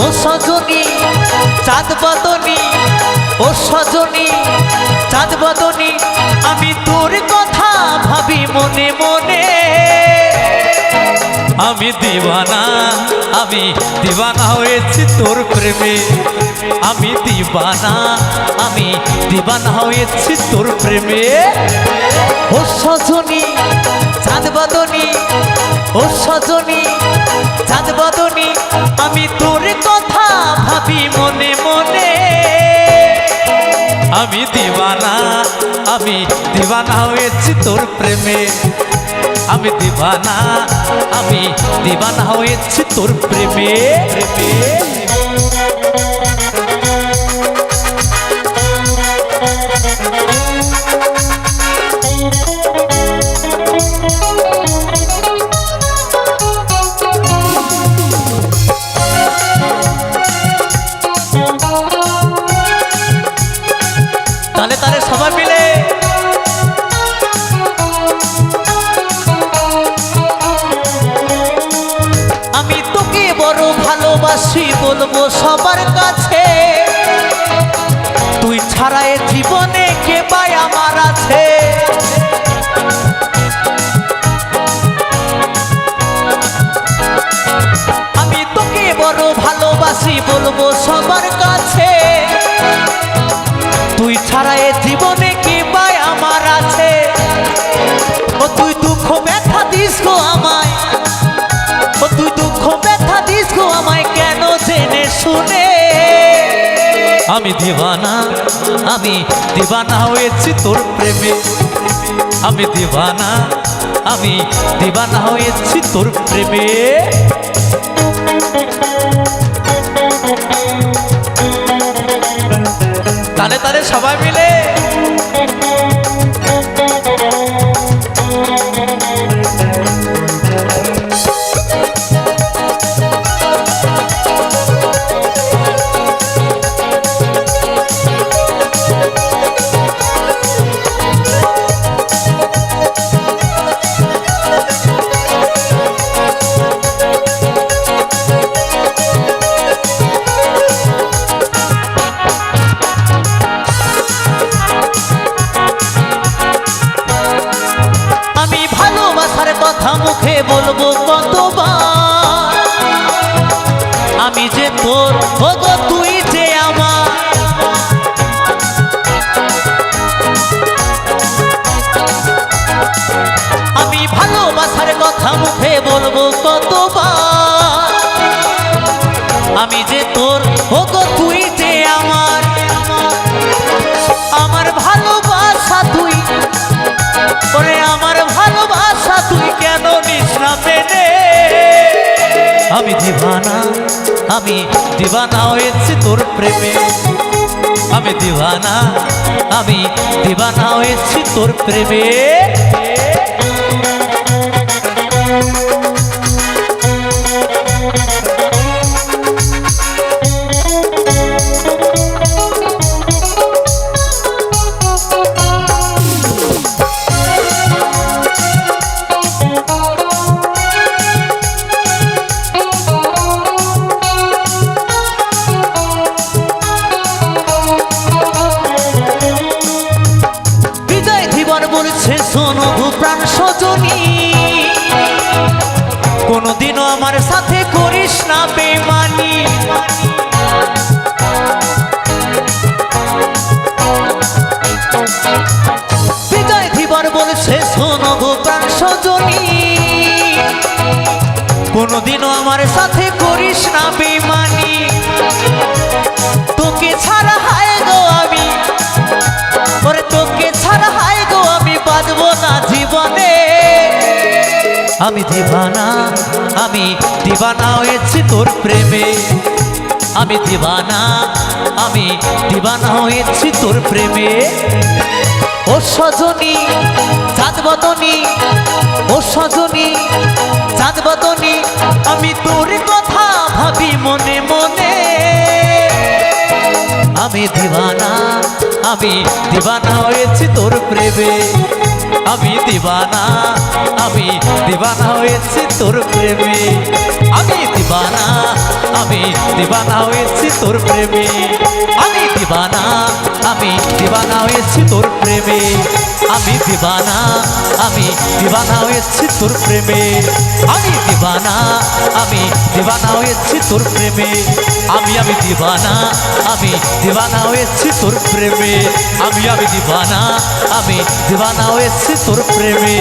ও সজনী চাঁদ বদনী, ও সজনী চাঁদ বদনী, আমি তোর কথা ভাবি মনে মনে। আমি দিওয়ানা, আমি দিওয়ানা হয়েছি তোর প্রেমে। আমি দিওয়ানা, আমি দিওয়ানা হয়েছি তোর প্রেমে। ও সজনী চাঁদ বদনী, ও সজনী চাঁদ বদনী, আমি তোর কথা ভাবি মনে মনে। আমি দিওয়ানা, আমি দিওয়ানা হয়েছি তোর প্রেমে। আমি দিওয়ানা, আমি দিওয়ানা হয়েছি তোর প্রেমে। তালে তালে সবাই মিলে আমি তোকে বড় ভালোবাসি বলবো সবার কাছে। তুই ছাড়া এ জীবনে কে পায় আমার আছে। আমি তোকে বড় ভালোবাসি বলবো সবার কাছে। তুই ছাড়া এ জীবনে কি পায় আমার আছে। ও তুই দুঃখ ব্যথা দিস গো আমায়, ও তুই দুঃখ ব্যথা দিস গো আমায় কেন জেনে শুনে। আমি দিওয়ানা, আমি দিওয়ানা হয়েছি তোর প্রেমে। আমি দিওয়ানা, আমি দিওয়ানা হয়েছি তোর প্রেমে। তালে তালে সবাই মিলে কথা মুখে বলবো কতবার। আমি যে তোর, ওগো তুই যে আমার। আমি ভালোবাসার কথা মুখে বলবো কতবার। আমি যে তোর, ওগো তুই যে আমার। আমার ভালোবাসা তুই, ওরে আমার ভালোবাসা তুই কেন নিস না মেনে। আমি দিওয়ানা, আমি দিওয়ানা হয়েছি তোর প্রেমে। আমি দিওয়ানা, আমি দিওয়ানা হয়েছি তোর প্রেমে। বলছে শোনো প্রাণ সজনী, কোনদিনও আমার সাথে করিস না বেমানি। বিজয় ধীবর বলছে শোনো প্রাণ সজনী, কোনদিনও আমার সাথে করিস না বেমানি। তোকে ছাড়া হায় গো আমি, ওরে তোকে ছাড়া হায় গো আমি বাঁচবো না জীবনে। আমি দিওয়ানা, আমি দিওয়ানা হয়েছি তোর প্রেমে। আমি দিওয়ানা, আমি দিওয়ানা হয়েছি তোর প্রেমে। ও সজনী চাঁদ বদনী, ও সজনী চাঁদ বদনী, আমি তোর কথা ভাবি মনে মনে। আমি দিওয়ানা, আমি দিওয়ানা হয়েছি তোর প্রেমে। আমি দিওয়ানা, আমি দিওয়ানা হয়েছি তোর প্রেমে। আমি দিওয়ানা, আমি আমি দিবানা হয়েছি তোর প্রেমে আমি দিবানা হয়েছি তোর প্রেমে আমি দিবানা হয়েছি তোর প্রেমে আমি দিবানা হয়েছি তোর প্রেমে আমি দিবানা হয়েছি তোর প্রেমে আমি দিবানা হয়েছি তোর প্রেমে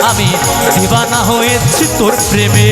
আমি দিবানা হয়েছি তোর প্রেমে